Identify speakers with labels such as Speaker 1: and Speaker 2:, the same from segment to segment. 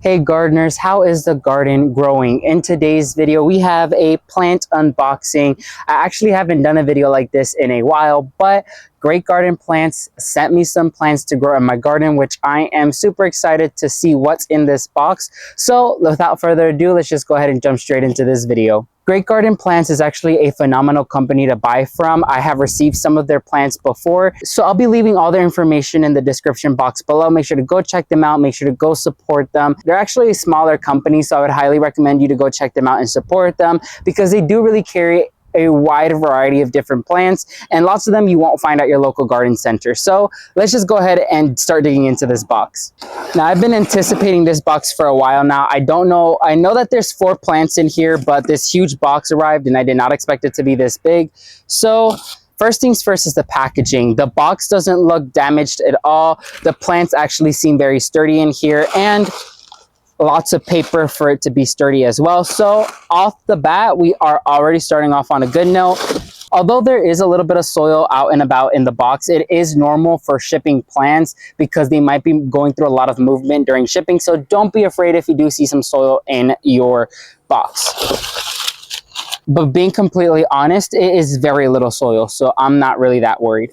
Speaker 1: Hey gardeners, how is the garden growing? In today's video, we have a plant unboxing. I actually haven't done a video like this in a while, but Great Garden Plants sent me some plants to grow in my garden, which I am super excited to see what's in this box. So without further ado, let's just go ahead and jump straight into this video. Great Garden Plants is actually a phenomenal company to buy from. I have received some of their plants before, so I'll be leaving all their information in the description box below. Make sure to go check them out. Make sure to go support them. They're actually a smaller company, so I would highly recommend you to go check them out and support them because they do really carry a wide variety of different plants, and lots of them you won't find at your local garden center. So let's just go ahead and start digging into this box. Now, I've been anticipating this box for a while now. I know that there's 4 plants in here, but this huge box arrived and I did not expect it to be this big. So first things first is the packaging. The box doesn't look damaged at all. The plants actually seem very sturdy in here, and lots of paper for it to be sturdy as well. So off the bat, we are already starting off on a good note. Although there is a little bit of soil out and about in the box, it is normal for shipping plants because they might be going through a lot of movement during shipping. So don't be afraid if you do see some soil in your box. But being completely honest, it is very little soil, so I'm not really that worried.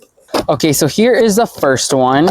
Speaker 1: Okay, so here is the first one.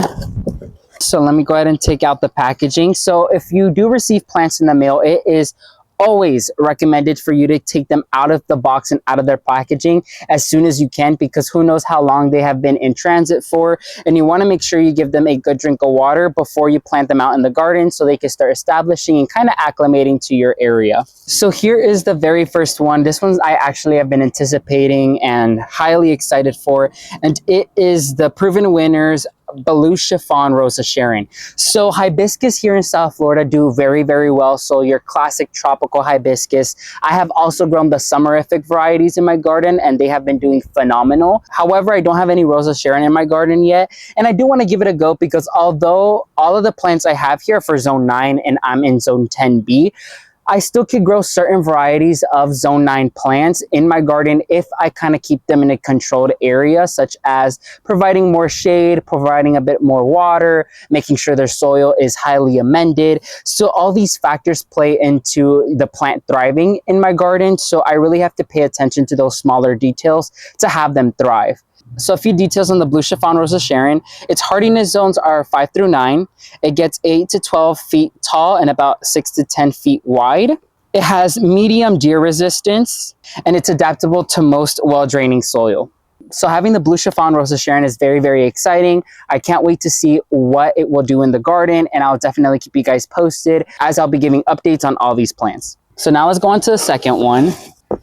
Speaker 1: So let me go ahead and take out the packaging. So if you do receive plants in the mail, it is always recommended for you to take them out of the box and out of their packaging as soon as you can, because who knows how long they have been in transit for, and you want to make sure you give them a good drink of water before you plant them out in the garden so they can start establishing and kind of acclimating to your area. So here is the very first one. This one I actually have been anticipating and highly excited for, and it is the proven winners Blue Chiffon Rosa Sharon. So hibiscus here in South Florida do very, very well. So your classic tropical hibiscus. I have also grown the summerific varieties in my garden, and they have been doing phenomenal. However, I don't have any Rosa Sharon in my garden yet, and I do want to give it a go because although all of the plants I have here are for zone 9 and I'm in zone 10B, I still could grow certain varieties of zone 9 plants in my garden if I kind of keep them in a controlled area, such as providing more shade, providing a bit more water, making sure their soil is highly amended. So all these factors play into the plant thriving in my garden. So I really have to pay attention to those smaller details to have them thrive. So a few details on the Blue Chiffon Rosa Sharon. Its hardiness zones are 5 through 9. It gets 8 to 12 feet tall and about 6 to 10 feet wide. It has medium deer resistance, and it's adaptable to most well-draining soil. So having the Blue Chiffon Rosa Sharon is very, very exciting. I can't wait to see what it will do in the garden, and I'll definitely keep you guys posted as I'll be giving updates on all these plants. So now let's go on to the second one.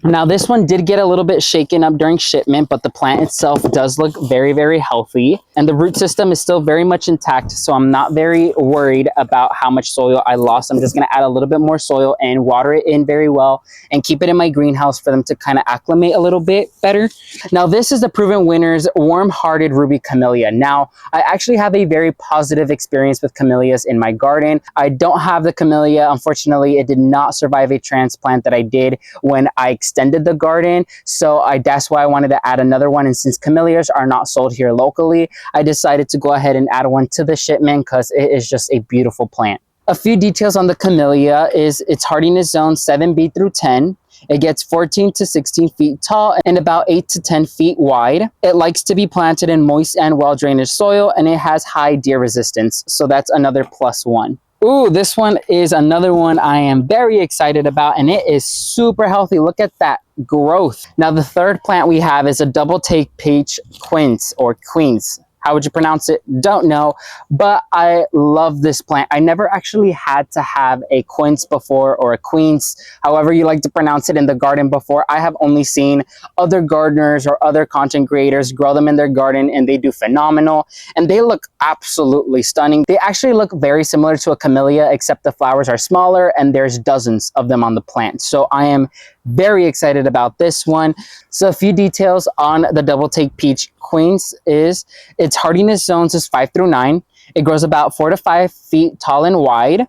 Speaker 1: Now this one did get a little bit shaken up during shipment, but the plant itself does look very, very healthy, and the root system is still very much intact, so I'm not very worried about how much soil I lost. I'm just going to add a little bit more soil and water it in very well and keep it in my greenhouse for them to kind of acclimate a little bit better. Now this is the proven winners Warm-Hearted Ruby Camellia. Now I actually have a very positive experience with camellias in my garden. I don't have the camellia, unfortunately. It did not survive a transplant that I did when I extended the garden, so that's why I wanted to add another one. And since camellias are not sold here locally, I decided to go ahead and add one to the shipment because it is just a beautiful plant. A few details on the camellia is its hardiness zone 7B through 10. It gets 14 to 16 feet tall and about 8 to 10 feet wide. It likes to be planted in moist and well-drained soil, and it has high deer resistance, so that's another +1. Ooh, this one is another one I am very excited about, and it is super healthy. Look at that growth. Now, the third plant we have is a double take peach quince or queens. How would you pronounce it? Don't know, but I love this plant. I never actually had to have a quince before, or a queens, however you like to pronounce it, in the garden before. I have only seen other gardeners or other content creators grow them in their garden, and they do phenomenal, and they look absolutely stunning. They actually look very similar to a camellia, except the flowers are smaller and there's dozens of them on the plant. So I am very excited about this one. So a few details on the double take peach queens is its hardiness zones is 5 through 9. It grows about 4 to 5 feet tall and wide.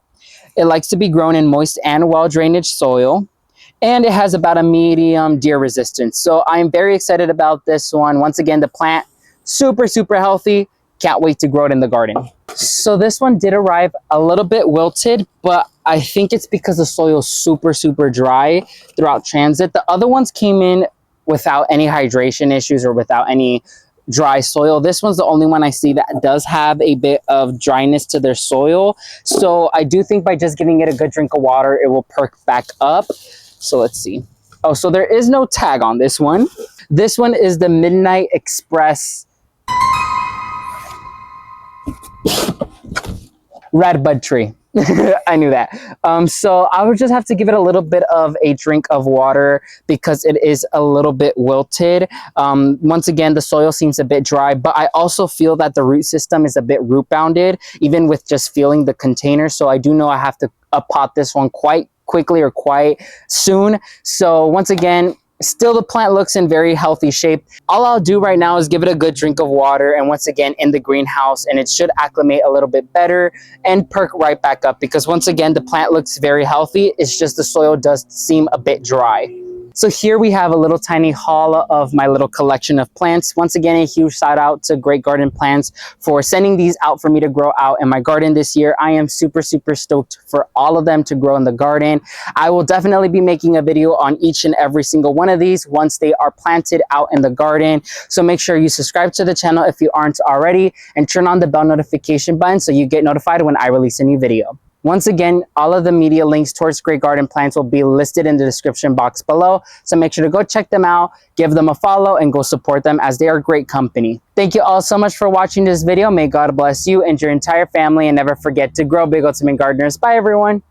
Speaker 1: It likes to be grown in moist and well drainage soil, and it has about a medium deer resistance. So I'm very excited about this one. Once again, the plant super, super healthy. Can't wait to grow it in the garden. So this one did arrive a little bit wilted, but I think it's because the soil is super, super dry throughout transit. The other ones came in without any hydration issues or without any dry soil. This one's the only one I see that does have a bit of dryness to their soil. So I do think by just giving it a good drink of water, it will perk back up. So let's see. Oh, so there is no tag on this one. This one is the Midnight Express Redbud tree. I knew that. So I would just have to give it a little bit of a drink of water because it is a little bit wilted. Once again, the soil seems a bit dry, but I also feel that the root system is a bit root bounded, even with just feeling the container. So I do know I have to pot this one quite quickly or quite soon. So once again, still the plant looks in very healthy shape. All I'll do right now is give it a good drink of water, and once again in the greenhouse, and it should acclimate a little bit better and perk right back up, because once again the plant looks very healthy. It's just the soil does seem a bit dry. So here we have a little tiny haul of my little collection of plants. Once again, a huge shout out to Great Garden Plants for sending these out for me to grow out in my garden this year. I am super, super stoked for all of them to grow in the garden. I will definitely be making a video on each and every single one of these once they are planted out in the garden. So make sure you subscribe to the channel if you aren't already, and turn on the bell notification button so you get notified when I release a new video. Once again, all of the media links towards Great Garden Plants will be listed in the description box below. So make sure to go check them out, give them a follow, and go support them as they are great company. Thank you all so much for watching this video. May God bless you and your entire family, and never forget to grow big, ultimate gardeners. Bye everyone.